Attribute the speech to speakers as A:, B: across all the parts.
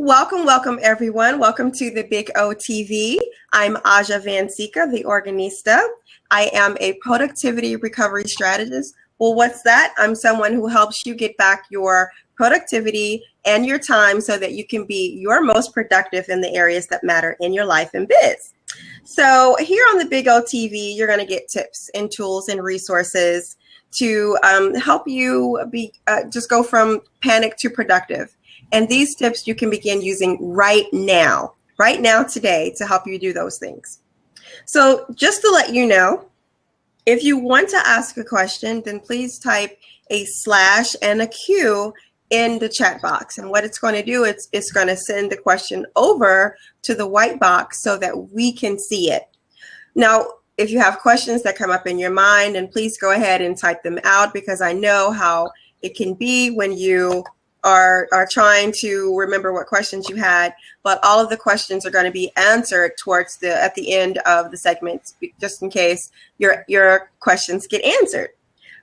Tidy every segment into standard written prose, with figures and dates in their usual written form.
A: Welcome everyone. Welcome to the Big O TV. I'm Aja Van Sika, the organista. I am a productivity recovery strategist. Well, what's that? I'm someone who helps you get back your productivity and your time so that you can be your most productive in the areas that matter in your life and biz. So here on the Big O TV, you're going to get tips and tools and resources to help you just go from panic to productive. And these tips you can begin using right now today to help you do those things. So just to let you know, if you want to ask a question, then please type a / and a Q in the chat box. And what it's going to do, it's going to send the question over to the white box so that we can see it. Now, if you have questions that come up in your mind, then please go ahead and type them out, because I know how it can be when you are trying to remember what questions you had, but all of the questions are going to be answered at the end of the segment, just in case your questions get answered.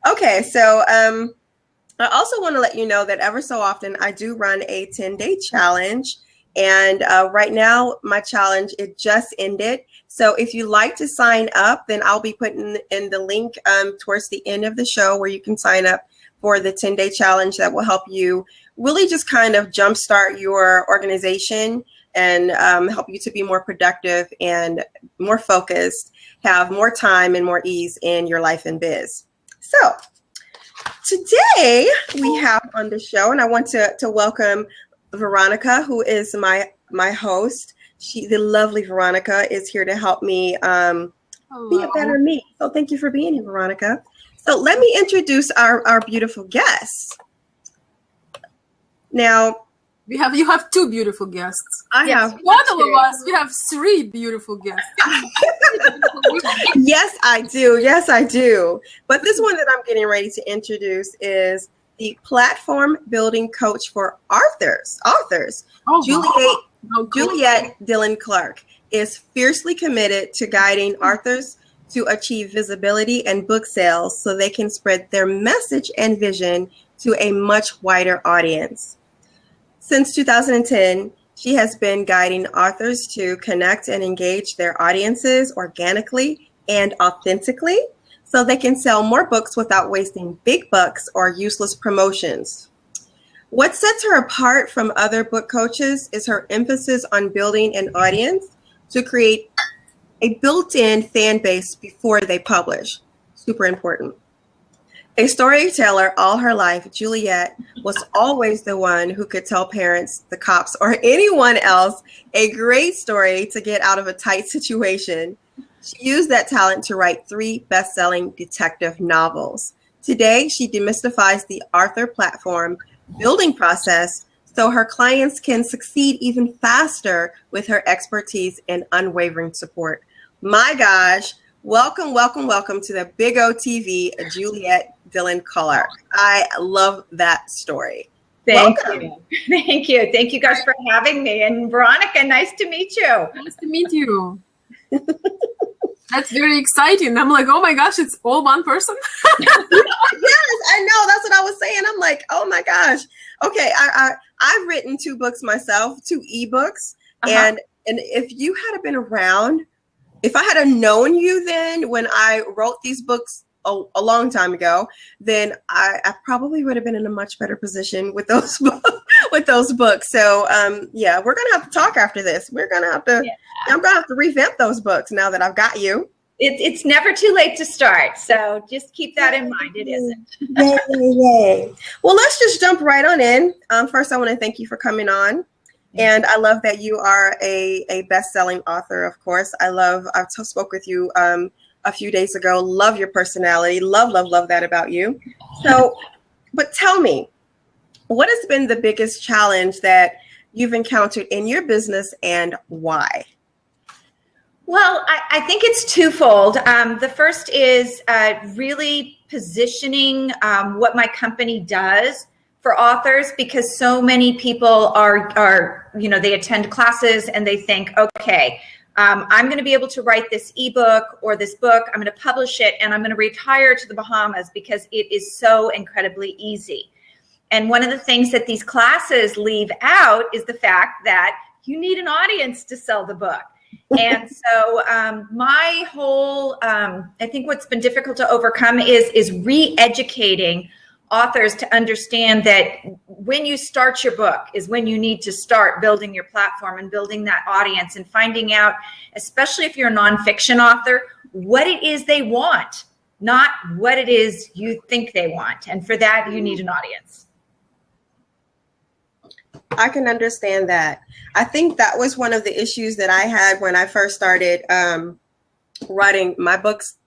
A: Okay, so I also want to let you know that ever so often I do run a 10-day challenge, and right now my challenge, it just ended. So if you'd like to sign up, then I'll be putting in the link towards the end of the show where you can sign up for the 10-day challenge that will help you really just kind of jumpstart your organization and help you to be more productive and more focused, have more time and more ease in your life and biz. So today we have on the show, and I want to welcome Veronica, who is my host. The lovely Veronica is here to help me be a better me. So thank you for being here, Veronica. So let me introduce our beautiful guests. Now,
B: you have two beautiful guests.
A: I have
B: one of us. We have three beautiful guests.
A: Yes, I do. But this one that I'm getting ready to introduce is the platform building coach for authors. Juliet Dillon Clark is fiercely committed to guiding authors to achieve visibility and book sales so they can spread their message and vision to a much wider audience. Since 2010, she has been guiding authors to connect and engage their audiences organically and authentically so they can sell more books without wasting big bucks or useless promotions. What sets her apart from other book coaches is her emphasis on building an audience to create a built-in fan base before they publish. Super important. A storyteller all her life, Juliet was always the one who could tell parents, the cops, or anyone else a great story to get out of a tight situation. She used that talent to write 3 best-selling detective novels. Today, she demystifies the author platform building process so her clients can succeed even faster with her expertise and unwavering support. My gosh, welcome to the Big O TV, Juliet Dillon Clark. I love that story.
C: Thank you. Thank you guys for having me. And Veronica, nice to meet you.
B: Nice to meet you. That's very exciting. I'm like, oh my gosh, it's all one person.
A: Yes, I know. That's what I was saying. I'm like, oh my gosh. Okay, I've written 2 books myself, 2 ebooks. And if you had been around, if I had known you then when I wrote these books a long time ago, then I probably would have been in a much better position with those books. So yeah, we're gonna have to talk after this. I'm gonna have to revamp those books now that I've got you.
C: It's never too late to start, so just keep that in mind. It isn't.
A: Yay. Well, let's just jump right on in. First, I want to thank you for coming on. And I love that you are a best-selling author, of course. I've spoke with you a few days ago. Love your personality. Love that about you. So, but tell me, what has been the biggest challenge that you've encountered in your business and why?
C: Well, I think it's twofold. The first is really positioning what my company does for authors, because so many people are they attend classes and they think, okay, I'm going to be able to write this ebook or this book, I'm going to publish it, and I'm going to retire to the Bahamas because it is so incredibly easy. And one of the things that these classes leave out is the fact that you need an audience to sell the book. And so my whole, I think what's been difficult to overcome is re-educating authors to understand that when you start your book is when you need to start building your platform and building that audience and finding out, especially if you're a nonfiction author, what it is they want, not what it is you think they want. And for that, you need an audience.
A: I can understand that. I think that was one of the issues that I had when I first started writing my books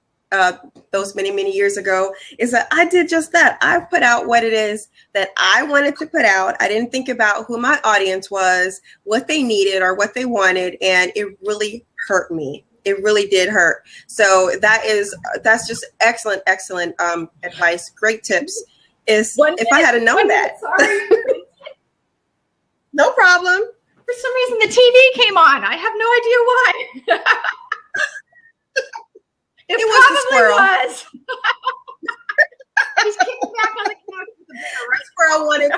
A: those many, many years ago, is that I did just that. I put out what it is that I wanted to put out. I didn't think about who my audience was, what they needed or what they wanted, and it really hurt me. It really did hurt. So that's just excellent advice. Great tips. If I had known that.
C: Sorry.
A: No problem.
C: For some reason, the TV came on. I have no idea why. It
A: was the squirrel.
C: Was. He's kicking back on the couch with the bear, right?
A: Squirrel wanted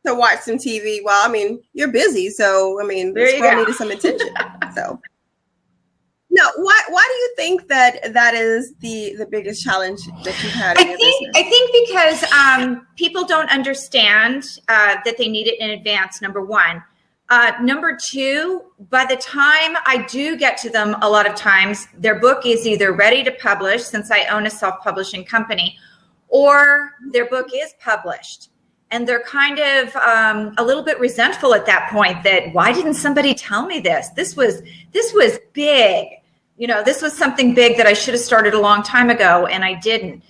A: to watch some TV. Well, I mean, you're busy, so I mean, the squirrel needed some attention. So, no, why do you think that is the biggest challenge that you've had in your business?
C: I think because people don't understand that they need it in advance, number one. Number two, by the time I do get to them, a lot of times their book is either ready to publish, since I own a self-publishing company, or their book is published. And they're kind of a little bit resentful at that point that, why didn't somebody tell me this? This was big. You know, this was something big that I should have started a long time ago, and I didn't.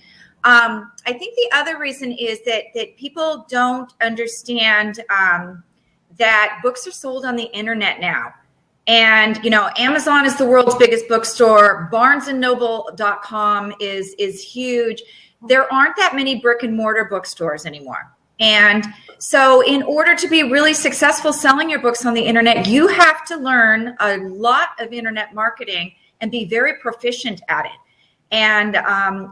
C: I think the other reason is that people don't understand that books are sold on the internet now. And, you know, Amazon is the world's biggest bookstore. BarnesandNoble.com is huge. There aren't that many brick and mortar bookstores anymore. And so in order to be really successful selling your books on the internet, you have to learn a lot of internet marketing and be very proficient at it. And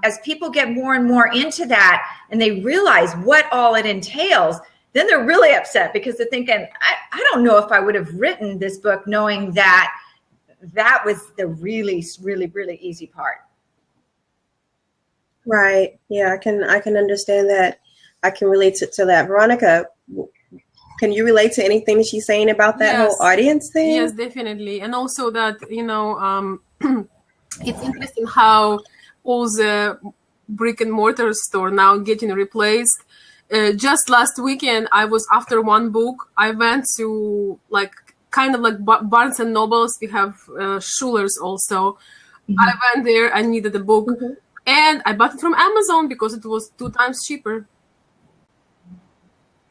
C: as people get more and more into that and they realize what all it entails, then they're really upset because they're thinking, I don't know if I would have written this book knowing that was the really, really, really easy part.
A: Right. Yeah, I can understand that. I can relate to that. Veronica, can you relate to anything she's saying about that whole audience thing?
B: Yes, definitely. And also that, you know, it's interesting how all the brick and mortar store now getting replaced. Just last weekend, I was after one book. I went to kind of like Barnes and Nobles. We have Schuller's also. Mm-hmm. I went there. I needed a book, and I bought it from Amazon because it was 2 times cheaper.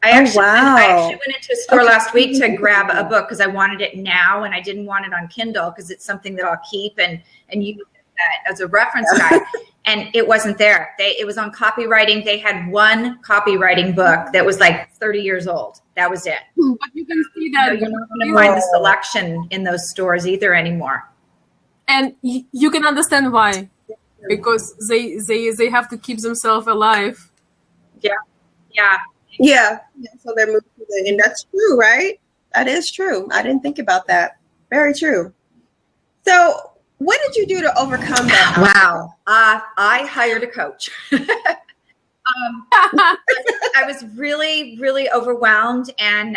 C: I actually went into a store last week to grab a book because I wanted it now, and I didn't want it on Kindle because it's something that I'll keep and use that as a reference guide. And it wasn't there. It was on copywriting. They had one copywriting book that was like 30 years old. That was it.
B: But you can see that
C: you're not going to find the selection in those stores either anymore.
B: And you can understand why, because they have to keep themselves alive.
C: Yeah.
A: So they're moving to and that's true, right? That is true. I didn't think about that. Very true. So what did you do to overcome that?
C: Wow. I hired a coach. I was really, really overwhelmed, and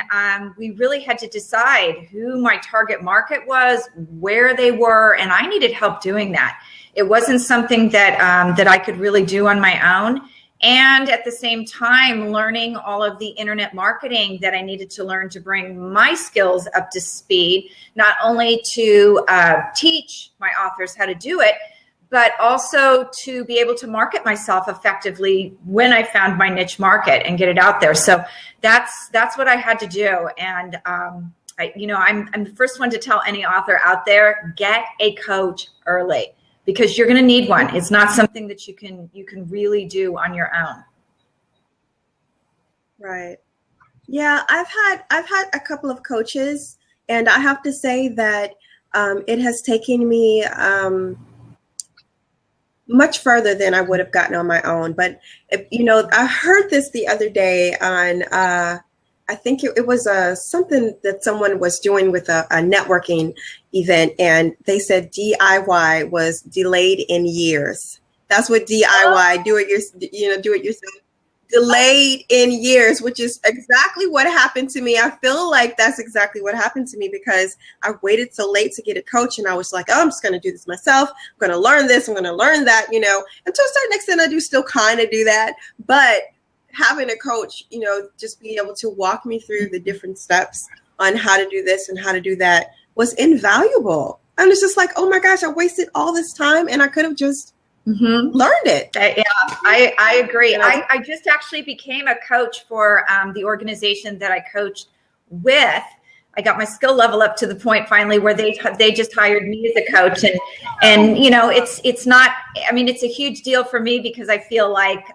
C: we really had to decide who my target market was, where they were, and I needed help doing that. It wasn't something that I could really do on my own. And at the same time, learning all of the internet marketing that I needed to learn to bring my skills up to speed, not only to teach my authors how to do it, but also to be able to market myself effectively when I found my niche market and get it out there. So that's what I had to do. And I'm the first one to tell any author out there, get a coach early, because you're going to need one. It's not something that you can really do on your own.
A: Right. Yeah, I've had a couple of coaches, and I have to say that it has taken me much further than I would have gotten on my own. But, you know, I heard this the other day on, I think it was something that someone was doing with a networking event, and they said DIY was delayed in years. That's what DIY, do it yourself, delayed in years, which is exactly what happened to me. I feel like that's exactly what happened to me because I waited so late to get a coach, and I was like, oh, I'm just going to do this myself. I'm going to learn this. I'm going to learn that, you know, and to a certain extent, I do still kind of do that. But having a coach, you know, just being able to walk me through the different steps on how to do this and how to do that was invaluable. And it's just like, oh my gosh, I wasted all this time and I could have just learned it.
C: Yeah, I agree. I just actually became a coach for the organization that I coached with. I got my skill level up to the point finally where they just hired me as a coach, and you know, it's not, I mean, it's a huge deal for me because I feel like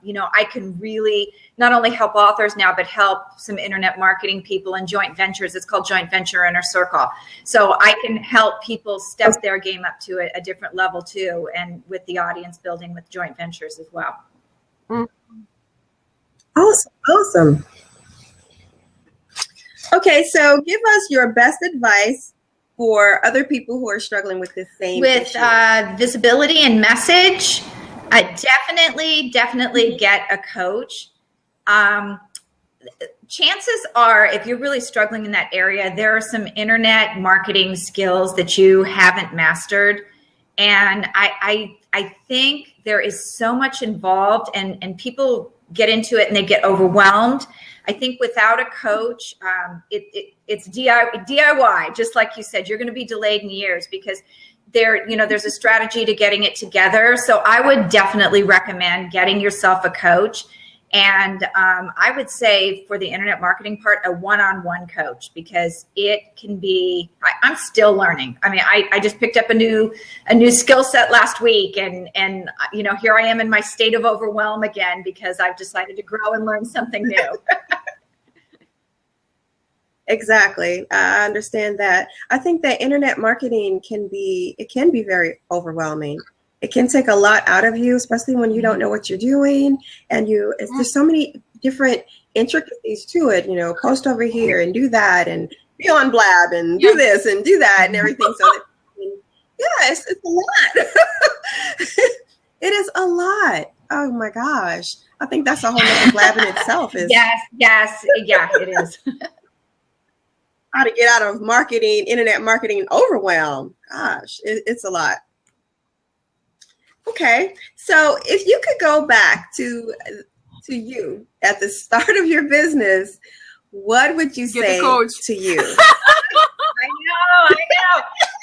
C: you know, I can really not only help authors now, but help some internet marketing people and joint ventures. It's called Joint Venture Inner Circle. So I can help people step their game up to a different level too, and with the audience building with joint ventures as well.
A: Awesome. Okay, so give us your best advice for other people who are struggling with this same issue.
C: Visibility and message. Definitely get a coach. Chances are, if you're really struggling in that area, there are some internet marketing skills that you haven't mastered. And I think there is so much involved, and people get into it and they get overwhelmed. I think without a coach, it's DIY, just like you said. You're going to be delayed in years because there's a strategy to getting it together. So I would definitely recommend getting yourself a coach. And I would say for the internet marketing part, a one-on-one coach, because it can be, I'm still learning. I mean, I just picked up a new skill set last week, and you know, here I am in my state of overwhelm again because I've decided to grow and learn something new.
A: Exactly. I understand that. I think that internet marketing can be very overwhelming. It can take a lot out of you, especially when you don't know what you're doing. And there's so many different intricacies to it, you know, post over here and do that and be on Blab and do this and do that and everything. So it's a lot. It is a lot. Oh my gosh. I think that's a whole other Blab in itself.
C: Yes, yeah, it is.
A: How to get out of internet marketing overwhelm. Gosh, it's a lot. Okay, so if you could go back to you at the start of your business, what would you say to you?
C: I know.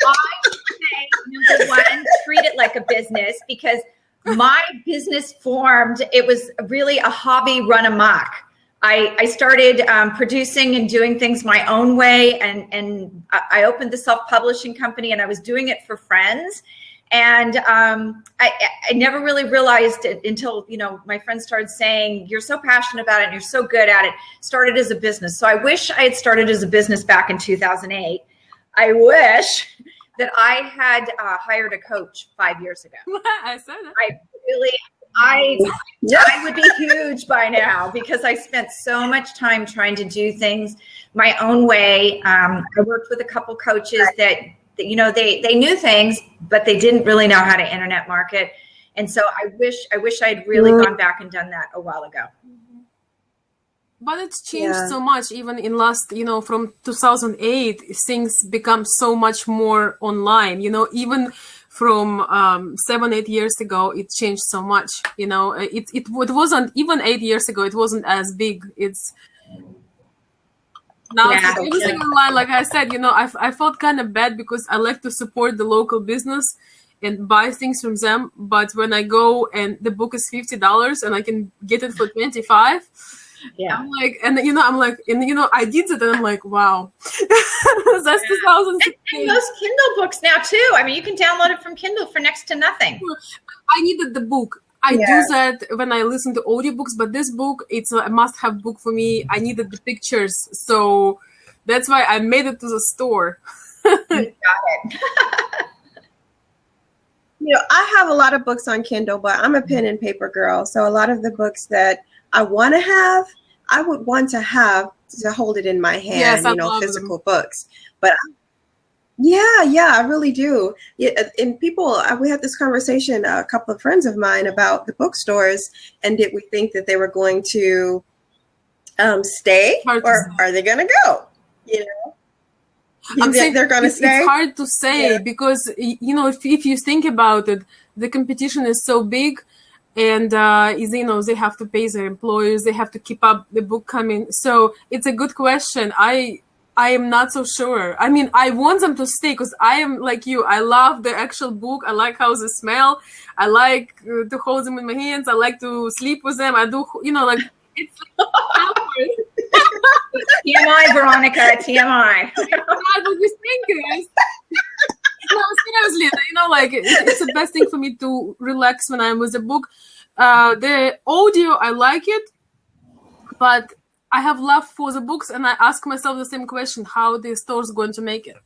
C: I would say, number one, treat it like a business, because my business formed, it was really a hobby run amok. I started producing and doing things my own way, and I opened the self-publishing company, and I was doing it for friends. And I never really realized it until, you know, my friends started saying, you're so passionate about it and you're so good at it. Started as a business. So I wish I had started as a business back in 2008. I wish that I had hired a coach 5 years ago.
B: I said that.
C: I would be huge by now, because I spent so much time trying to do things my own way. I worked with a couple coaches that you know, they knew things, but they didn't really know how to internet market. And so I wish I'd really gone back and done that a while ago.
B: But it's changed so much, even in last, you know, from 2008, things become so much more online, you know, even from 7-8 years ago, it changed so much, you know, it wasn't even 8 years ago, it wasn't as big. It's now everything online, like I said, you know, I felt kind of bad because I like to support the local business and buy things from them. But when I go and the book is $50 and I can get it for $25, I'm like, and you know, I did it, and I'm like, wow, that's 2016.
C: And those Kindle books now too. I mean, you can download it from Kindle for next to nothing.
B: I needed the book. I do that when I listen to audiobooks, but this book, it's a must-have book for me. I needed the pictures, so that's why I made it to the store.
C: You got it.
A: I have a lot of books on Kindle, but I'm a pen and paper girl. So a lot of the books that I want to have, I would want to have to hold it in my hand,
B: Yes,
A: physical books. But yeah, I really do. Yeah, and people, we had this conversation, a couple of friends of mine, about the bookstores, and did we think that they were going to stay, or are they going to go?
B: I'm saying
A: they're going to stay.
B: It's hard to say because if you think about it, the competition is so big, and they have to pay their employees, they have to keep up the book coming. So it's a good question. I am not so sure. I mean, I want them to stay because I am like you. I love the actual book. I like how they smell. I like to hold them in my hands. I like to sleep with them. I do, it's
C: TMI, Veronica, TMI.
B: But the thing is, no, seriously, it's the best thing for me to relax when I'm with a book. The audio, I like it, but I have love for the books, and I ask myself the same question: how the store's going to make it?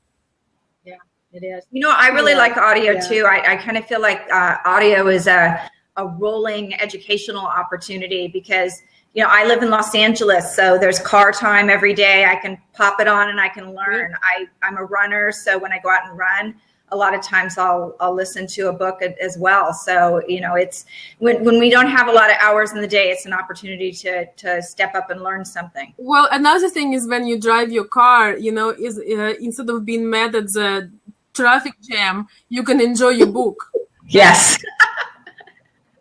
C: Yeah, it is. I really like audio too. I kind of feel like audio is a rolling educational opportunity because I live in Los Angeles, so there's car time every day. I can pop it on and I can learn. I'm a runner, so when I go out and run, a lot of times I'll listen to a book as well. So, it's when we don't have a lot of hours in the day, it's an opportunity to step up and learn something.
B: Well, another thing is when you drive your car, is instead of being mad at the traffic jam, you can enjoy your book.
C: Yes.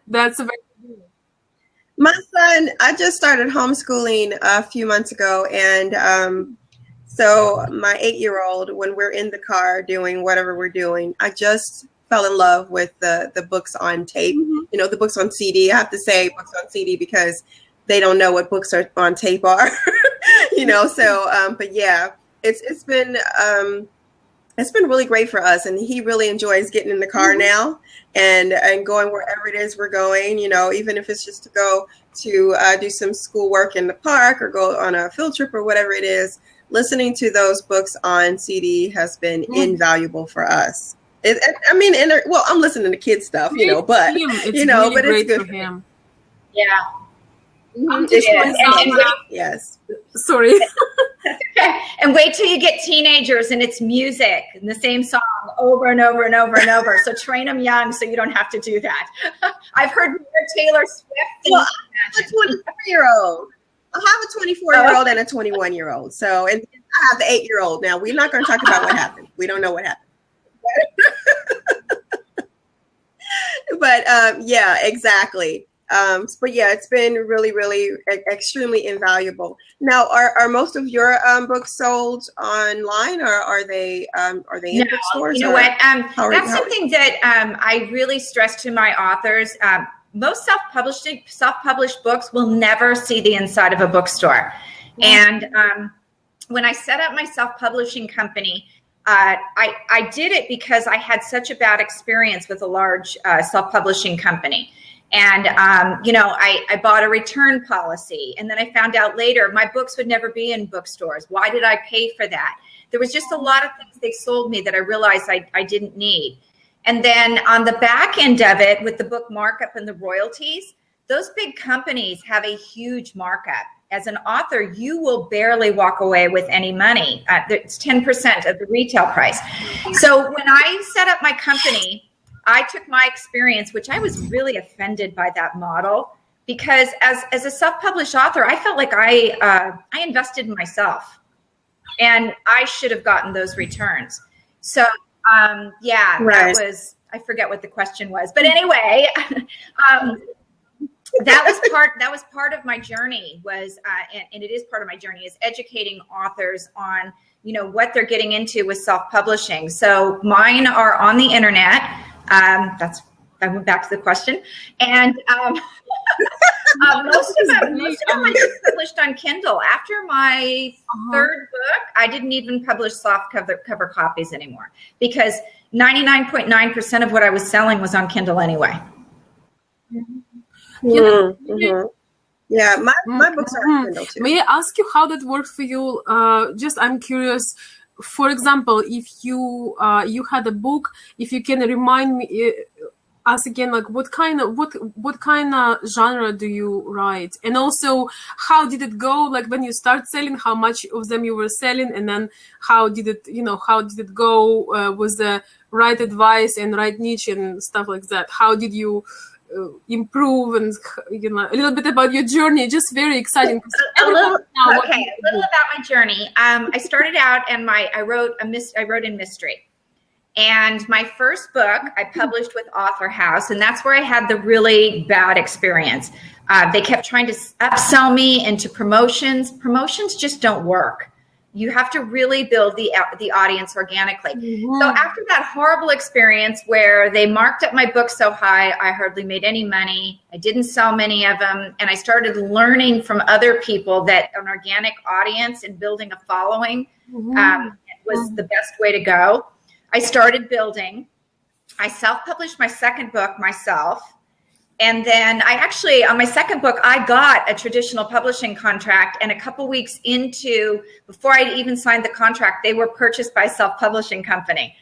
B: That's a very good.
A: My son, I just started homeschooling a few months ago, and so my 8-year-old, when we're in the car doing whatever we're doing, I just fell in love with the books on tape, the books on CD. I have to say books on CD because they don't know what books are on tape are, but yeah, it's been really great for us. And he really enjoys getting in the car now and going wherever it is we're going, even if it's just to go to do some schoolwork in the park or go on a field trip or whatever it is. Listening to those books on CD has been invaluable for us. I'm listening to kids stuff, but but it's good for him.
C: Yeah.
A: Yes.
B: Sorry.
C: And wait till you get teenagers and it's music and the same song over and over and over and over. So train them young so you don't have to do that. I've heard more Taylor Swift.
A: Well, I'm a 24-year-old. I have a 24-year-old and a 21-year-old. So, and I have the 8-year-old. Now, we're not going to talk about what happened. We don't know what happened. But yeah, exactly. But yeah, it's been really, really extremely invaluable. Now, are most of your books sold online, or are they in bookstores?
C: You know what? That's something that I really stress to my authors. Most self-published books will never see the inside of a bookstore. And when I set up my self-publishing company, I did it because I had such a bad experience with a large self-publishing company. And, I bought a return policy. And then I found out later my books would never be in bookstores. Why did I pay for that? There was just a lot of things they sold me that I realized I didn't need. And then on the back end of it, with the book markup and the royalties, those big companies have a huge markup. As an author, you will barely walk away with any money. It's 10% of the retail price. So when I set up my company, I took my experience, which I was really offended by that model, because as a self-published author, I felt like I invested in myself, and I should have gotten those returns. So right. That was, I forget what the question was, but anyway, that was part of my journey and it is part of my journey, is educating authors on, what they're getting into with self-publishing. So mine are on the internet. I went back to the question, and most of them are published on Kindle. After my third book, I didn't even publish soft cover copies anymore because 99.9% of what I was selling was on Kindle anyway.
A: Yeah, my books are on Kindle too.
B: May I ask you how that worked for you? I'm curious. For example, if you had a book, if you can remind me, ask again, like what kind of genre do you write, and also how did it go? Like when you start selling, how much of them you were selling, and then how did it go with the right advice and right niche and stuff like that? How did you improve, and a little bit about your journey? Just very exciting.
C: A little about my journey. I started out and I wrote in mystery. And my first book I published with Author House, and that's where I had the really bad experience. They kept trying to upsell me into promotions. Promotions just don't work. You have to really build the audience organically. Mm-hmm. So after that horrible experience where they marked up my book so high, I hardly made any money. I didn't sell many of them. And I started learning from other people that an organic audience and building a following was the best way to go. I started building. I self-published my second book myself. And then on my second book, I got a traditional publishing contract. And a couple weeks before I even signed the contract, they were purchased by a self-publishing company.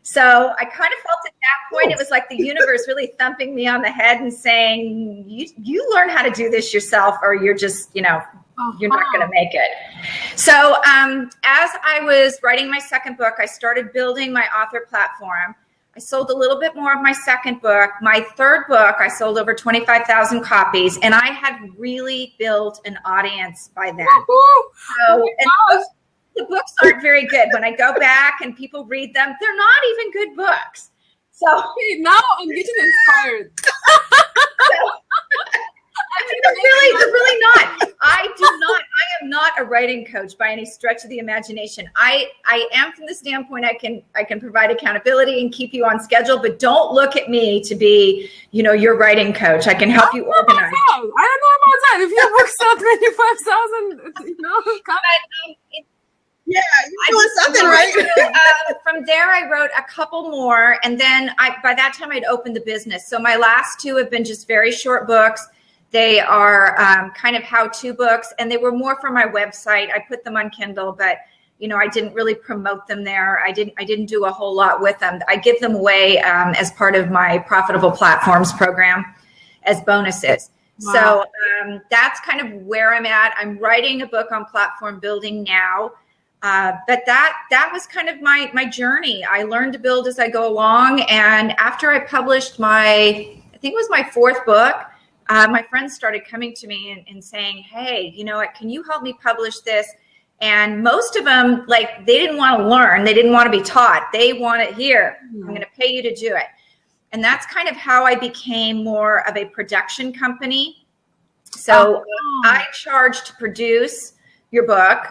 C: So I kind of felt at that point, it was like the universe really thumping me on the head and saying, you learn how to do this yourself, or you're just, you're not going to make it. So as I was writing my second book, I started building my author platform. I sold a little bit more of my second book. My third book, I sold over 25,000 copies, and I had really built an audience by then. The books aren't very good. When I go back and people read them, they're not even good books. So
B: now I'm getting inspired.
C: They're really not. I am not a writing coach by any stretch of the imagination. I am from the standpoint I can provide accountability and keep you on schedule, but don't look at me to be, your writing coach. I can help you organize.
B: I don't know about that. If your book sell 25,000,
A: yeah, you're doing something right.
C: From there, I wrote a couple more, and then by that time I'd opened the business. So my last two have been just very short books. They are kind of how-to books, and they were more for my website. I put them on Kindle, but I didn't really promote them there. I didn't do a whole lot with them. I give them away as part of my Profitable Platforms program as bonuses. Wow. So that's kind of where I'm at. I'm writing a book on platform building now. But that was kind of my journey. I learned to build as I go along. And after I published I think it was my fourth book, my friends started coming to me and saying, hey, can you help me publish this? And most of them, they didn't want to learn. They didn't want to be taught. They want it here. I'm going to pay you to do it. And that's kind of how I became more of a production company. So I charge to produce your book.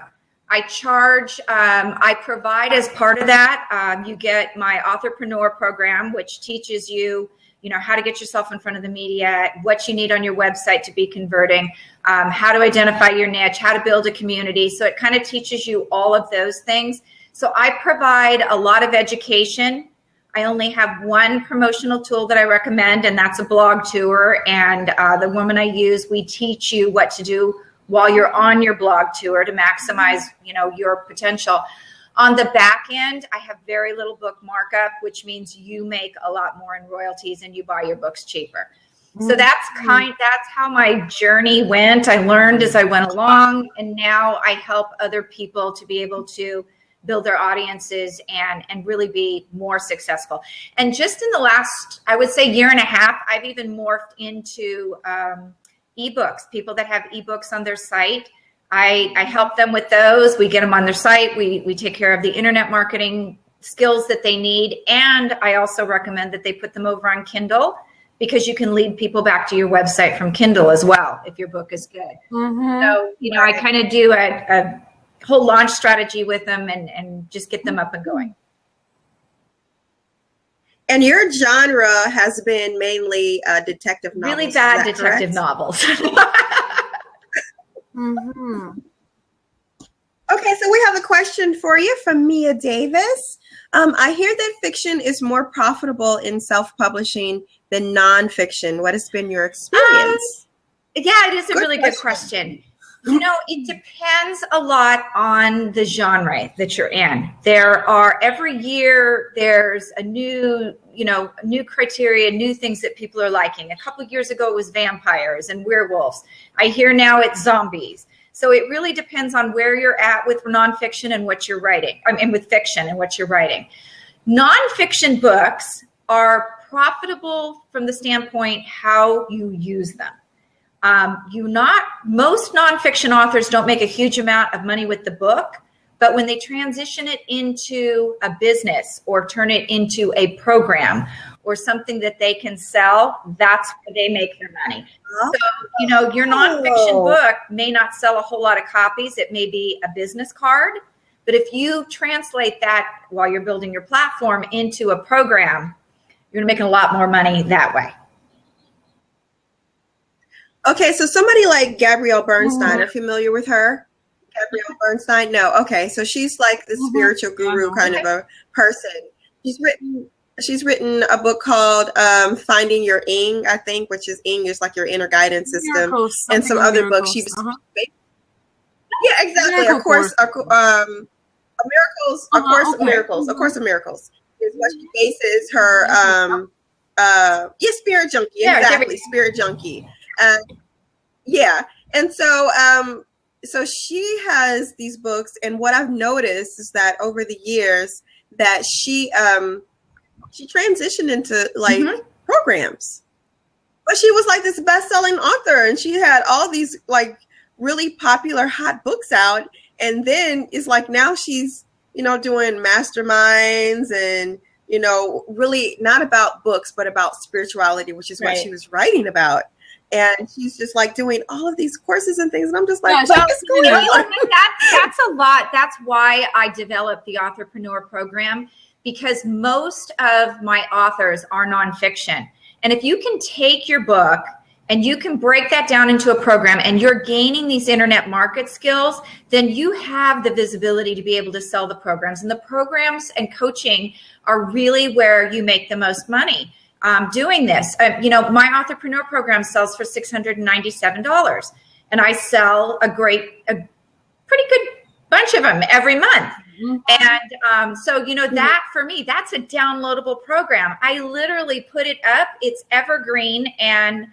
C: I charge, I provide as part of that, you get my Authorpreneur program, which teaches you, how to get yourself in front of the media, what you need on your website to be converting, how to identify your niche, how to build a community. So it kind of teaches you all of those things. So I provide a lot of education. I only have one promotional tool that I recommend, and that's a blog tour. And the woman I use, we teach you what to do while you're on your blog tour to maximize, your potential. On the back end, I have very little book markup, which means you make a lot more in royalties and you buy your books cheaper. So that's how my journey went. I learned as I went along, and now I help other people to be able to build their audiences and really be more successful. And just in the last, I would say, year and a half, I've even morphed into ebooks, people that have ebooks on their site. I help them with those. We get them on their site. We take care of the internet marketing skills that they need. And I also recommend that they put them over on Kindle, because you can lead people back to your website from Kindle as well if your book is good. Mm-hmm. So, I kind of do a whole launch strategy with them and just get them up and going.
A: And your genre has been mainly detective novels.
C: Really bad detective novels.
B: Mm-hmm.
A: Okay, so we have a question for you from Mia Davis. I hear that fiction is more profitable in self-publishing than nonfiction. What has been your experience?
C: Yeah, it is a really good question. It depends a lot on the genre that you're in. There are every year there's a new criteria, new things that people are liking. A couple of years ago it was vampires and werewolves. I hear now it's zombies. So it really depends on where you're at with nonfiction and what you're writing. I mean, with fiction and what you're writing. Nonfiction books are profitable from the standpoint how you use them. Most nonfiction authors don't make a huge amount of money with the book, but when they transition it into a business or turn it into a program or something that they can sell, that's where they make their money. So, your nonfiction book may not sell a whole lot of copies. It may be a business card, but if you translate that while you're building your platform into a program, you're making a lot more money that way.
A: Okay, so somebody like Gabrielle Bernstein, are you familiar with her? Gabrielle Bernstein? No. Okay, so she's like the spiritual guru kind of a person. She's written a book called Finding Your Ing, I think, which is Ing is like your inner guidance system, and some other books. She was, yeah, exactly. A Course of Miracles. A Course of Miracles is what she bases her. Spirit Junkie. Yeah, exactly, Spirit Junkie. Yeah, and so she has these books, and what I've noticed is that over the years that she transitioned into like programs, but she was like this best-selling author, and she had all these like really popular hot books out, and then it's like now she's doing masterminds and really not about books but about spirituality, which is what she was writing about. And she's just like doing all of these courses and things. And I'm just like, what is going on?
C: That's a lot. That's why I developed the Authorpreneur program, because most of my authors are nonfiction. And if you can take your book and you can break that down into a program and you're gaining these internet market skills, then you have the visibility to be able to sell the programs. And the programs and coaching are really where you make the most money. Doing this. My Authorpreneur program sells for $697, and I sell a pretty good bunch of them every month. And that for me, that's a downloadable program. I literally put it up. It's evergreen, and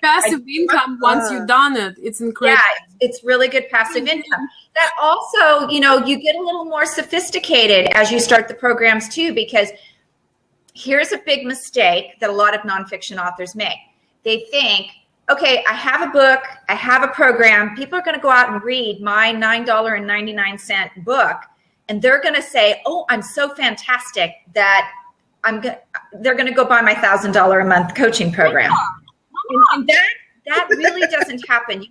B: passive income once you've done it. It's incredible.
C: Yeah, it's really good passive income. That also, you get a little more sophisticated as you start the programs too, because here's a big mistake that a lot of nonfiction authors make. They think, okay, I have a book, I have a program. People are going to go out and read my $9.99 book, and they're going to say, "Oh, I'm so fantastic that they're going to go buy my $1,000 a month coaching program." And that really doesn't happen. You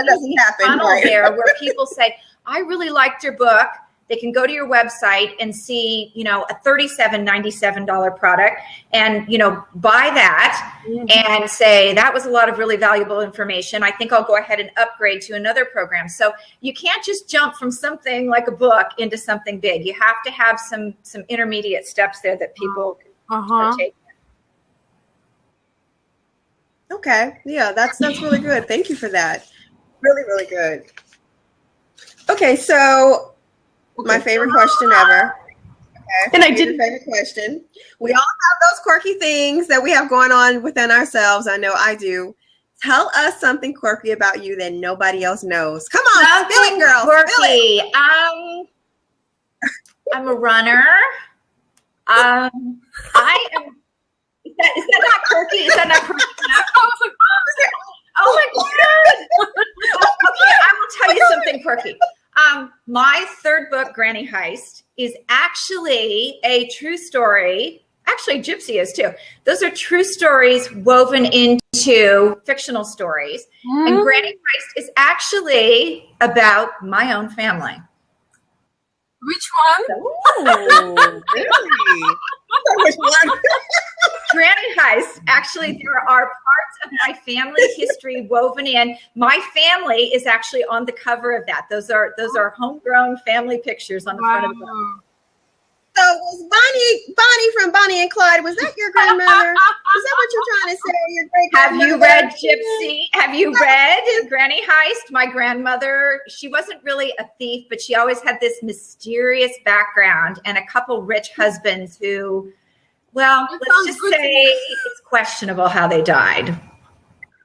C: have to have a funnel there where people say, "I really liked your book." They can go to your website and see, a $37.97 product and, buy that and say, that was a lot of really valuable information. I think I'll go ahead and upgrade to another program. So you can't just jump from something like a book into something big. You have to have some intermediate steps there that people can take.
A: Okay. Yeah, that's really good. Thank you for that. Really, really good. Okay, so my favorite question ever. Okay.
B: And I did
A: favorite question. We all have those quirky things that we have going on within ourselves. I know I do. Tell us something quirky about you that nobody else knows. Come on, spill it, girl.
C: Quirky. I'm a runner. I am. Is that not quirky? Is that not quirky enough? I was like, oh my God. Okay, I will tell you something quirky. My third book, Granny Heist, is actually a true story. Actually, Gypsy is too. Those are true stories woven into fictional stories. And Granny Heist is actually about my own family.
B: Which one?
A: Oh, really? Which one?
C: Granny Heist. Actually, there are parts of my family history woven in. My family is actually on the cover of that. Those are homegrown family pictures on the front of the book.
A: So was Bonnie from Bonnie and Clyde, was that your grandmother? Is that what you're trying to say? Your great
C: Have you read Gypsy? Have you read Granny Heist? My grandmother, she wasn't really a thief, but she always had this mysterious background and a couple rich husbands who, well, let's just say it's questionable how they died.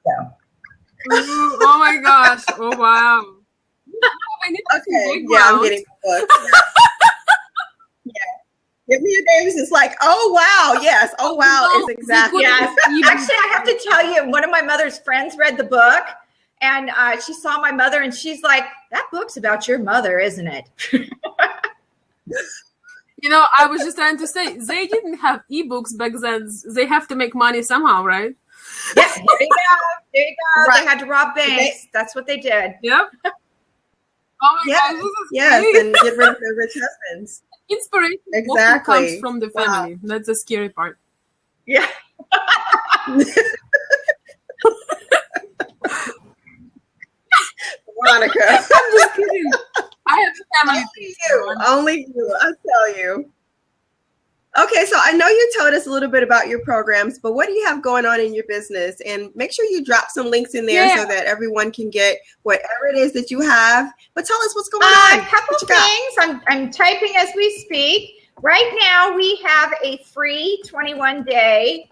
C: So.
B: Oh my gosh. Oh wow.
A: Okay, yeah, I'm getting the book. Yeah. Juliet Davis is like, oh wow, yes, oh wow, it's exactly.
C: Yes. Actually, I have to tell you, one of my mother's friends read the book, and she saw my mother, and she's like, "That book's about your mother, isn't it?"
B: You know, I was just trying to say they didn't have ebooks back then. They have to make money somehow, right?
C: Yeah, there you go. There you go.
A: Right.
C: They had to rob banks. That's what they did.
B: Yep. Oh my
A: Yes,
B: God,
A: yes, and get rid of their rich husbands.
B: Inspiration
A: Exactly.
B: often comes from the family. Wow. That's the scary part.
C: Yeah.
A: Veronica.
B: I'm just kidding. I have a family.
A: Only you, I tell you. Okay, so I know you told us a little bit about your programs, but what do you have going on in your business? And make sure you drop some links in there so that everyone can get whatever it is that you have. But tell us what's going on.
C: A couple things. I'm typing as we speak. Right now, we have a free 21-day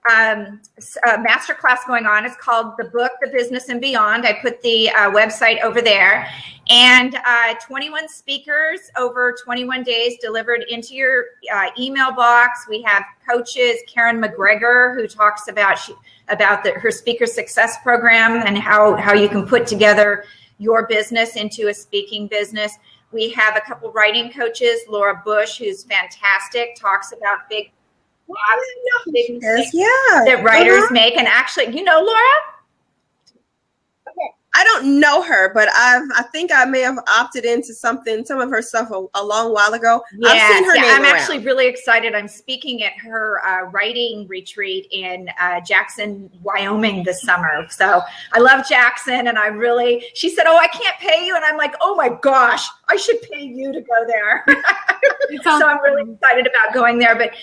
C: masterclass going on. It's called The Book, The Business, and Beyond. I put the website over there. And 21 speakers over 21 days delivered into your email box. We have coaches, Karen McGregor, who talks about her speaker success program and how you can put together your business into a speaking business. We have a couple writing coaches, Laura Bush, who's fantastic, talks about big mistakes that writers make. And actually, you know Laura?
A: I don't know her, but I think I may have opted into some of her stuff a long while ago.
C: Yes,
A: I've seen her name
C: I'm
A: around.
C: actually really excited. I'm speaking at her writing retreat in Jackson, Wyoming this summer. So I love Jackson, and she said, "Oh, I can't pay you." And I'm like, "Oh my gosh, I should pay you to go there." So I'm really excited about going there. But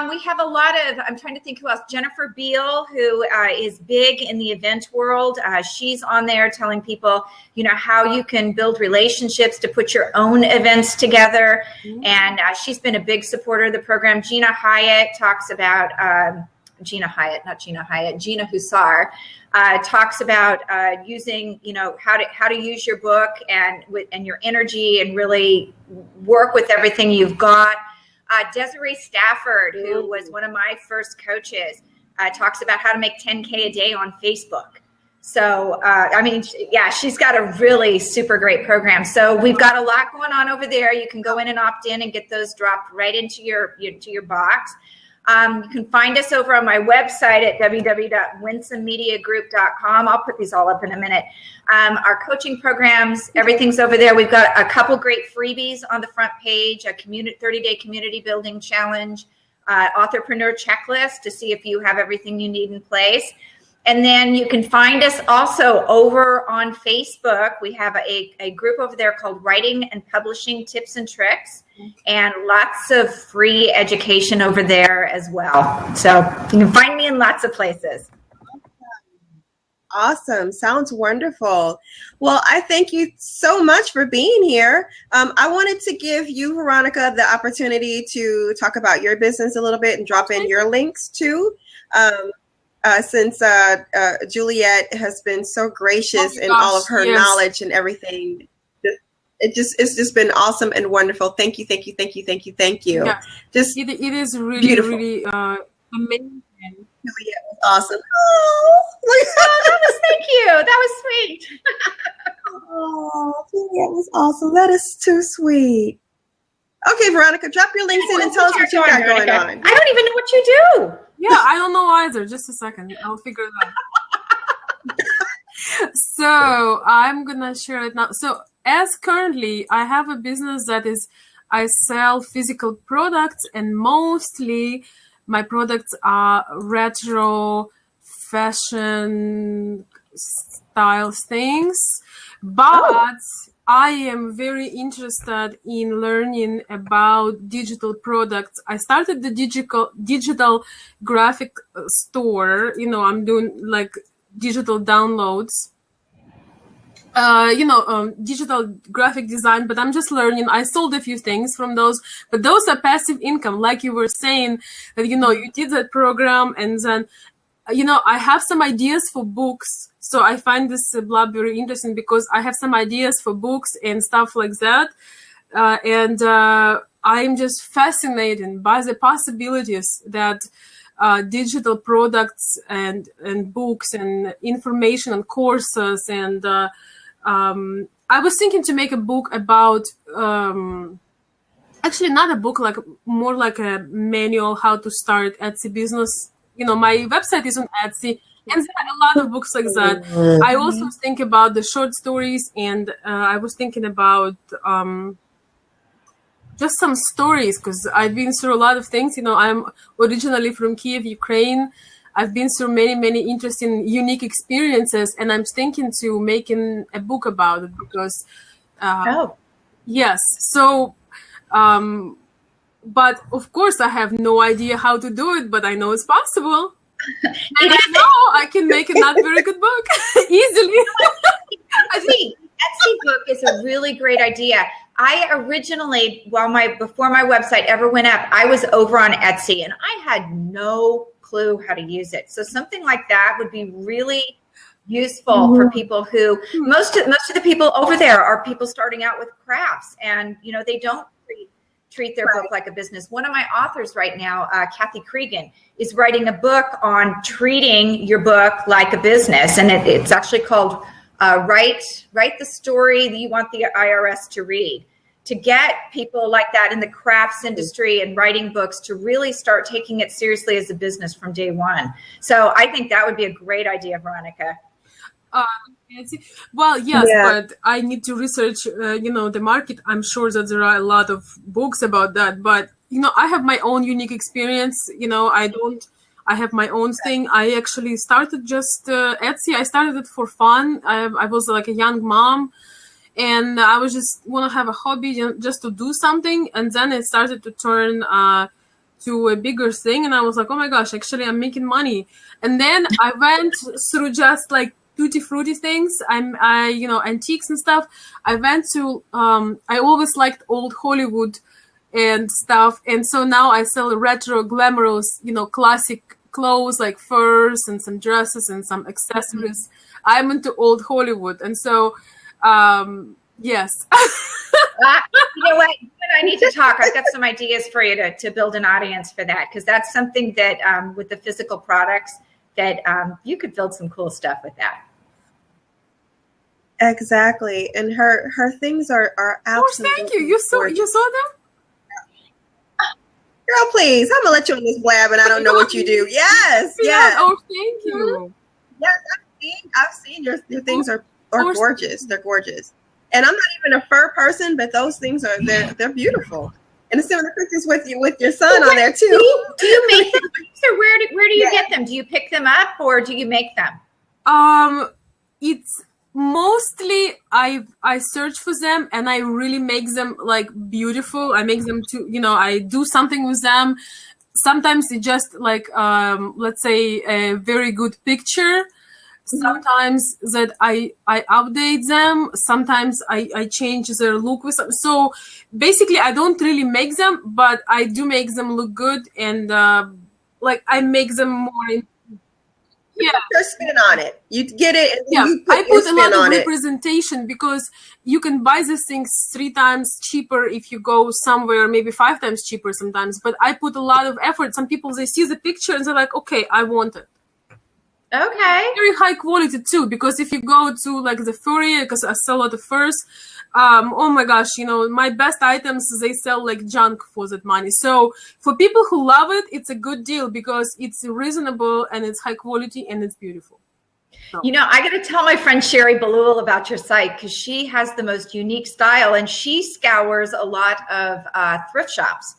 C: we have a lot of, I'm trying to think who else. Jennifer Beal, who is big in the event world. She's on there telling people, how you can build relationships to put your own events together. Mm-hmm. And she's been a big supporter of the program. Gina Hyatt talks about, Gina Hussar talks about using, how to use your book and your energy and really work with everything you've got. Desiree Stafford, who was one of my first coaches, talks about how to make 10K a day on Facebook. So, she's got a really super great program. So we've got a lot going on over there. You can go in and opt in and get those dropped right into your box. You can find us over on my website at www.winsomemediagroup.com. I'll put these all up in a minute. Our coaching programs, everything's over there. We've got a couple great freebies on the front page, a 30-day community building challenge, authorpreneur checklist to see if you have everything you need in place. And then you can find us also over on Facebook. We have a group over there called Writing and Publishing Tips and Tricks, and lots of free education over there as well. So you can find me in lots of places.
A: Awesome. Sounds wonderful. Well, I thank you so much for being here. I wanted to give you, Veronica, the opportunity to talk about your business a little bit and drop in your links too. Since Juliet has been so gracious in all of her knowledge and everything. It's just been awesome and wonderful. Thank you. Yeah.
B: It is really beautiful. Really amazing.
A: Juliet was awesome.
C: Thank you. That was sweet.
A: Oh, Juliet was awesome. That is too sweet. Okay, Veronica, drop your links in and tell us what you got going on.
C: I don't even know what you do.
B: Yeah, I don't know either. Just a second. I'll figure it out. So I'm going to share it now. So as currently, I have a business that is, I sell physical products, and mostly my products are retro fashion style things. but I am very interested in learning about digital products. I started the digital graphic store. I'm doing like digital downloads. Digital graphic design, but I'm just learning. I sold a few things from those, but those are passive income. Like you were saying that, you did that program, and then, I have some ideas for books. So I find this blog very interesting because I have some ideas for books and stuff like that. And I'm just fascinated by the possibilities that digital products and books and information and courses and I was thinking to make a book about actually not a book, like more like a manual how to start Etsy business. My website is on Etsy, and there are a lot of books like that. I also think about the short stories, and I was thinking about just some stories, because I've been through a lot of things. I'm originally from Kiev, Ukraine. I've been through many, many interesting, unique experiences, and I'm thinking to making a book about it because, yes. So, but of course, I have no idea how to do it, but I know it's possible. And I know I can make a not very good book easily.
C: Etsy book is a really great idea. I originally, before my website ever went up, I was over on Etsy, and I had no clue how to use it. So something like that would be really useful for people who, most of the people over there are people starting out with crafts, and they don't treat their book like a business. One of my authors right now, Kathy Cregan, is writing a book on treating your book like a business, and it's actually called Write the Story That You Want the IRS to Read, to get people like that in the crafts industry and writing books to really start taking it seriously as a business from day one. So I think that would be a great idea, Veronica.
B: Well, yes, but I need to research, the market. I'm sure that there are a lot of books about that, but, I have my own unique experience. I have my own thing. I actually started just Etsy. I started it for fun. I was like a young mom, and I was just want to have a hobby, just to do something. And then it started to turn to a bigger thing. And I was like, oh my gosh, actually I'm making money. And then I went through just like tutti frutti things. Antiques and stuff. I went to, I always liked old Hollywood and stuff. And so now I sell retro, glamorous, classic clothes like furs and some dresses and some accessories. I'm into old Hollywood. And so, yes.
C: You know what? I need to talk. I've got some ideas for you to build an audience for that, because that's something that with the physical products that you could build some cool stuff with that.
A: Exactly. And her things are absolutely
B: thank you. You saw them?
A: Girl, please. I'm gonna let you on this blab, and I don't know what you do. Yes, yes.
B: Oh, thank you.
A: Yes, I've seen your things are gorgeous. They're gorgeous. And I'm not even a fur person, but those things they're beautiful. And some of the pictures with your son on there too.
C: Do you make them? So where do you get them? Do you pick them up or do you make them?
B: It's mostly I search for them and I really make them like beautiful. I make them to, I do something with them. Sometimes it's just like, let's say a very good picture. Sometimes that I update them. Sometimes I change their look with them. So basically I don't really make them, but I do make them look good. And I make them more
A: your spin on it. You get it. And
B: I put a lot of representation, because you can buy these things 3 times cheaper if you go somewhere, maybe 5 times cheaper sometimes. But I put a lot of effort. Some people, they see the picture and they're like, okay, I want it.
C: Okay.
B: Very high quality too, because if you go to like the furrier, because I sell a lot of furs, oh my gosh, my best items, they sell like junk for that money. So for people who love it, it's a good deal because it's reasonable and it's high quality and it's beautiful. So.
C: I got to tell my friend Sherry Balul about your site, because she has the most unique style and she scours a lot of thrift shops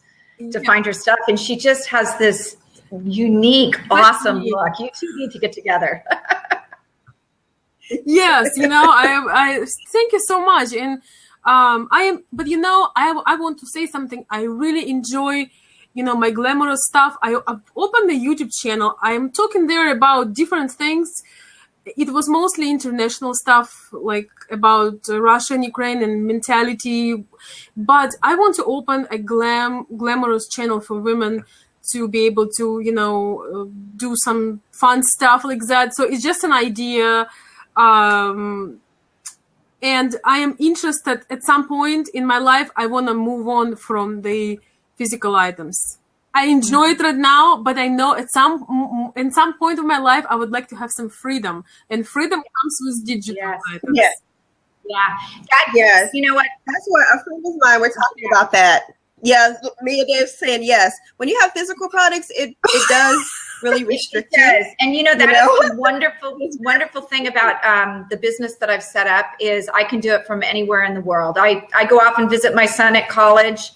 C: to find her stuff. And she just has this unique, awesome look. You two need to get together.
B: Yes, I thank you so much. And but I want to say something. I really enjoy, my glamorous stuff. I've opened a YouTube channel. I'm talking there about different things. It was mostly international stuff, like about Russia and Ukraine and mentality. But I want to open a glamorous channel for women to be able to, do some fun stuff like that. So it's just an idea. And I am interested at some point in my life, I want to move on from the physical items. I enjoy it right now, but I know in some point of my life, I would like to have some freedom, and freedom comes with digital items.
A: Yes.
C: Yeah.
A: Yes.
C: You know what?
A: That's what a friend of mine, we're talking about that. Yeah, me and Dave saying yes. When you have physical products, it does really restrict
C: it does.
A: you.
C: And is the wonderful thing about the business that I've set up is I can do it from anywhere in the world. I go off and visit my son at college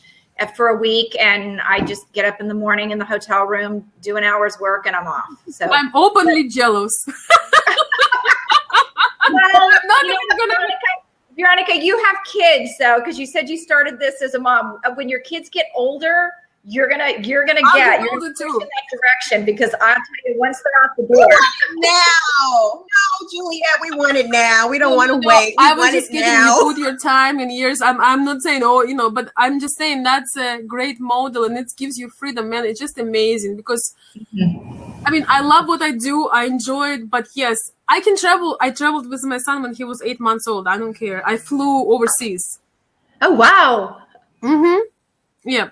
C: for a week, and I just get up in the morning in the hotel room, do an hour's work, and I'm off. So
B: I'm openly jealous.
C: Well, Veronica, you have kids, though, because you said you started this as a mom. When your kids get older, you're gonna push in that direction, because I'll tell you, once they're out the door.
A: No, Juliet, we want it now. We don't want to wait.
B: I was just kidding. You put your time and years. I'm not saying but I'm just saying that's a great model, and it gives you freedom, man. It's just amazing because, I mean, I love what I do. I enjoy it, but yes, I can travel. I traveled with my son when he was 8 months old. I don't care. I flew overseas.
C: Oh wow.
B: Yeah.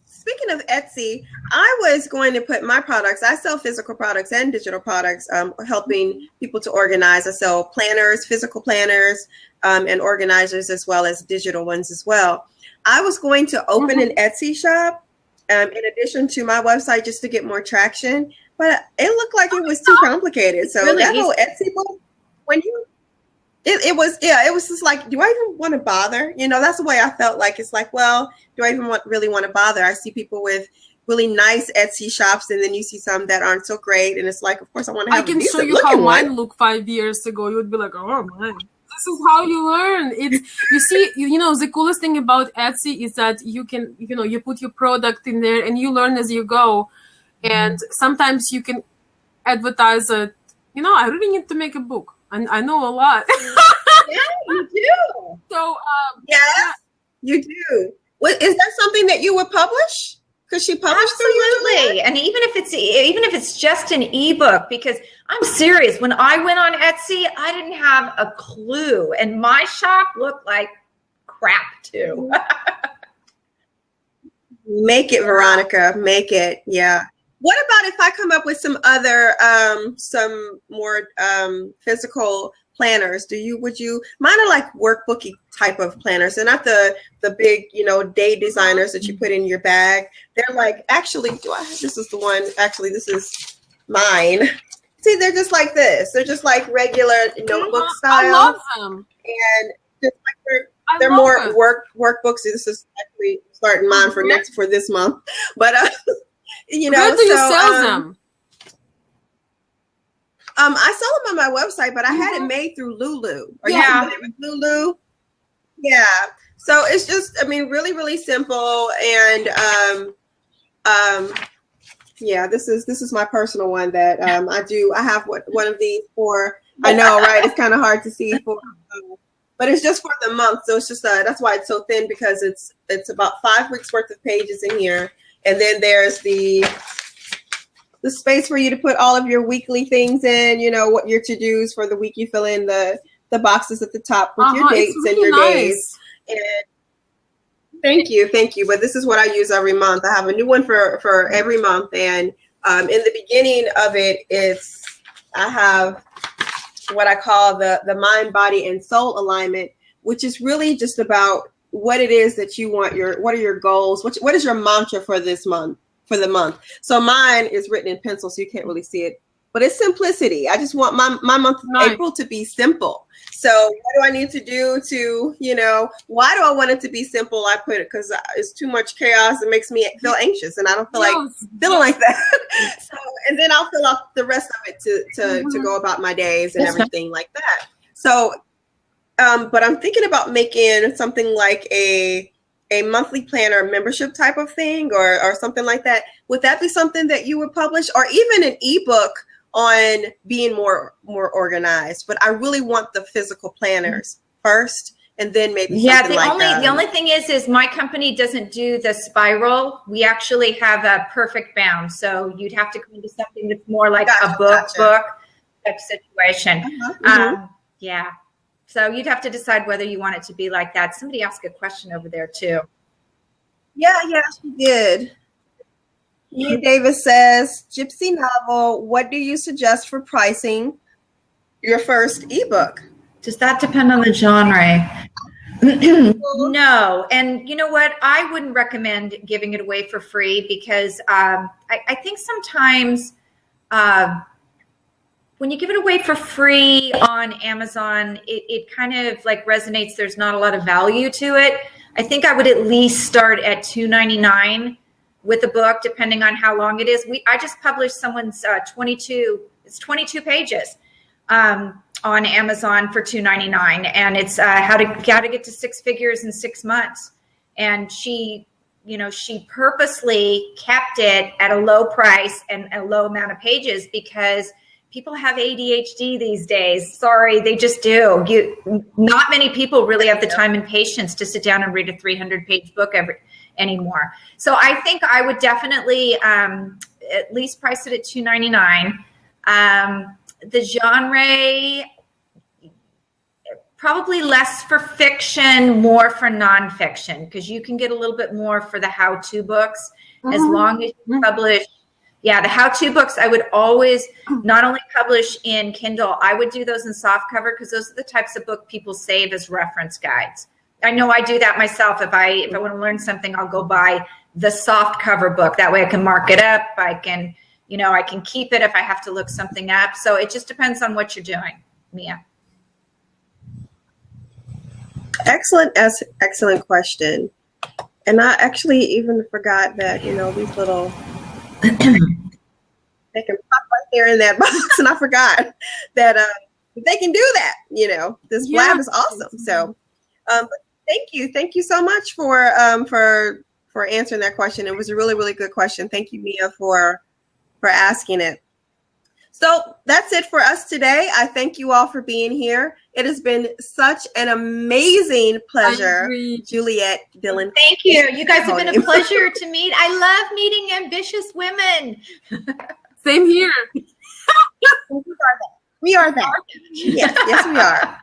A: Speaking of Etsy, I was going to put my products, I sell physical products and digital products, helping people to organize. I sell planners, physical planners, and organizers, as well as digital ones as well. I was going to open an Etsy shop in addition to my website, just to get more traction, but it looked like it was too complicated. So really that whole Etsy book, it was just like, do I even want to bother? That's the way I felt. Like, it's like, well, do I even really want to bother? I see people with really nice Etsy shops, and then you see some that aren't so great, and it's like, of course I want to have.
B: I can show you how mine looked 5 years ago. You would be like, oh man, this is how you learn. The coolest thing about Etsy is that you can, you put your product in there and you learn as you go, and sometimes you can advertise it. I really need to make a book. And I know a lot.
C: Yeah, you do.
A: So, yes, you do. Is that something that you would publish? Could she publish?
C: Absolutely. And even if it's just an ebook, because I'm serious, when I went on Etsy, I didn't have a clue, and my shop looked like crap too.
A: Make it, Veronica. Make it. Yeah. What about if I come up with some other, some more physical planners? Mine are like workbooky type of planners. They're not the big, day designers that you put in your bag. They're like, actually, this is the one, actually, this is mine. See, they're just like this. They're just like regular notebook style.
B: I love them.
A: And just like they're more workbooks. This is actually starting mine for this month. But,
B: where do you sell them?
A: I sell them on my website, but I had it made through Lulu. Are you familiar with Lulu? Yeah. So it's just, really, really simple. And this is my personal one that I do. I have one of these for. I know, right? It's kind of hard to see for, but it's just for the month. So it's just that's why it's so thin, because it's about 5 weeks worth of pages in here. And then there's the space for you to put all of your weekly things in, what your to-dos for the week. You fill in the boxes at the top with your dates and your days. And thank you. But this is what I use every month. I have a new one for every month. And in the beginning of it, I have what I call the mind, body, and soul alignment, which is really just about what it is that you want, what are your goals? What is your mantra for this month, for the month? So mine is written in pencil, so you can't really see it, but it's simplicity. I just want my month of April to be simple. So what do I need to do to, why do I want it to be simple? I put it because it's too much chaos. It makes me feel anxious, and I don't feel like feeling like that. So, and then I'll fill out the rest of it to go about my days and everything like that. So, but I'm thinking about making something like a monthly plan or membership type of thing, or something like that. Would that be something that you would publish, or even an ebook on being more organized? But I really want the physical planners first, and then maybe something
C: the only thing is my company doesn't do the spiral. We actually have a perfect bound, so you'd have to go into something that's more like a book type situation. Yeah, so you'd have to decide whether you want it to be like that. Somebody asked a question over there too.
A: Yeah, she did. Ian Davis says, Gypsy novel, what do you suggest for pricing your first ebook?
C: Does that depend on the genre? No. And you know what? I wouldn't recommend giving it away for free, because I think sometimes when you give it away for free on Amazon, it kind of like resonates. There's not a lot of value to it. I think I would at least start at $2.99 with a book, depending on how long it is. I just published someone's 22 pages on Amazon for $2.99, and it's how to get to six figures in 6 months. And she purposely kept it at a low price and a low amount of pages, because people have ADHD these days. Sorry, they just do. Not many people really have the time and patience to sit down and read a 300-page book anymore. So I think I would definitely at least price it at $2.99. The genre, probably less for fiction, more for nonfiction, because you can get a little bit more for the how-to books as long as you publish. Yeah, the how-to books, I would always not only publish in Kindle, I would do those in softcover, because those are the types of book people save as reference guides. I know I do that myself. If I want to learn something, I'll go buy the soft cover book. That way I can mark it up. I can keep it if I have to look something up. So it just depends on what you're doing, Mia.
A: Excellent question. And I actually even forgot that, these little, they can pop right there in that box. And I forgot that they can do that. This blab is awesome. So, thank you so much for answering that question. It was a really, really good question. Thank you, Mia, for asking it. So that's it for us today. I thank you all for being here. It has been such an amazing pleasure, Juliet Dillon.
C: Thank you. You guys have been a pleasure to meet. I love meeting ambitious women.
B: Same here.
A: We are that. Yes, we are.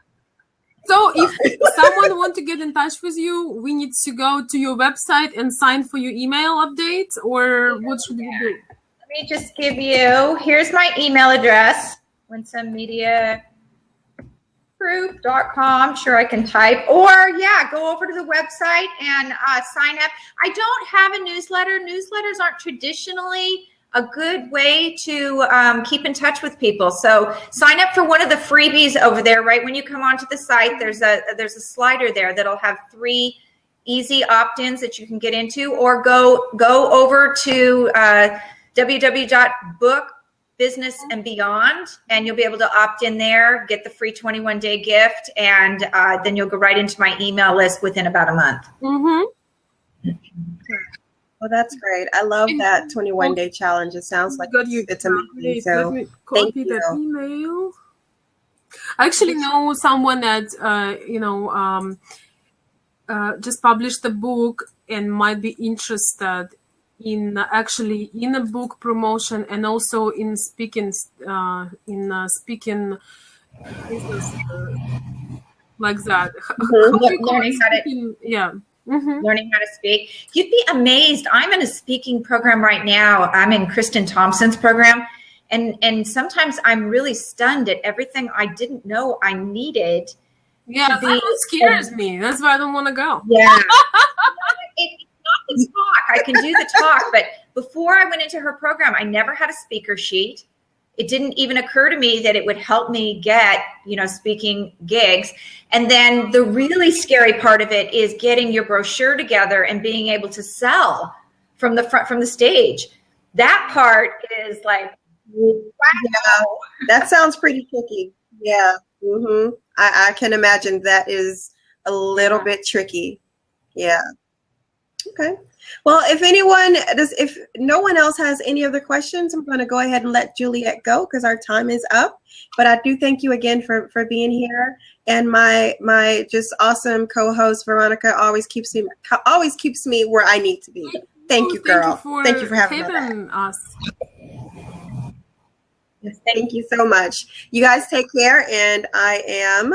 B: So if someone wants to get in touch with you, we need to go to your website and sign for your email updates, or what should we do?
C: Let me just give you, here's my email address, winsomemediagroup.com. Sure, I can type, or go over to the website and sign up. I don't have a newsletter. Newsletters aren't traditionally a good way to keep in touch with people. So sign up for one of the freebies over there. Right when you come onto the site, there's a slider there that'll have 3 easy opt-ins that you can get into, or go over to www.bookbusinessandbeyond, and you'll be able to opt in there, get the free 21-day gift, and then you'll go right into my email list within about a month.
A: Well, that's great. I love that 21-day challenge. It sounds like it's amazing. So thank you.
B: That email. I actually know someone that just published a book and might be interested in a book promotion and also in speaking speaking business like that.
C: Learning how to speak. You'd be amazed. I'm in a speaking program right now. I'm in Kristen Thompson's program, and sometimes I'm really stunned at everything I didn't know I needed.
B: Yeah, that scares me. That's why I don't want to go.
C: Yeah. It's not the talk. I can do the talk, but before I went into her program, I never had a speaker sheet. It didn't even occur to me that it would help me get, speaking gigs. And then the really scary part of it is getting your brochure together and being able to sell from the front, from the stage. That part is like, wow.
A: Yeah, that sounds pretty tricky. Yeah. Mm-hmm. I can imagine that is a little bit tricky. Yeah. Okay. Well, if no one else has any other questions, I'm going to go ahead and let Juliet go because our time is up. But I do thank you again for being here. And my just awesome co-host Veronica always keeps me where I need to be. Thank you, girl. Thank you for having
B: us.
A: Yes, thank you so much. You guys take care, and I am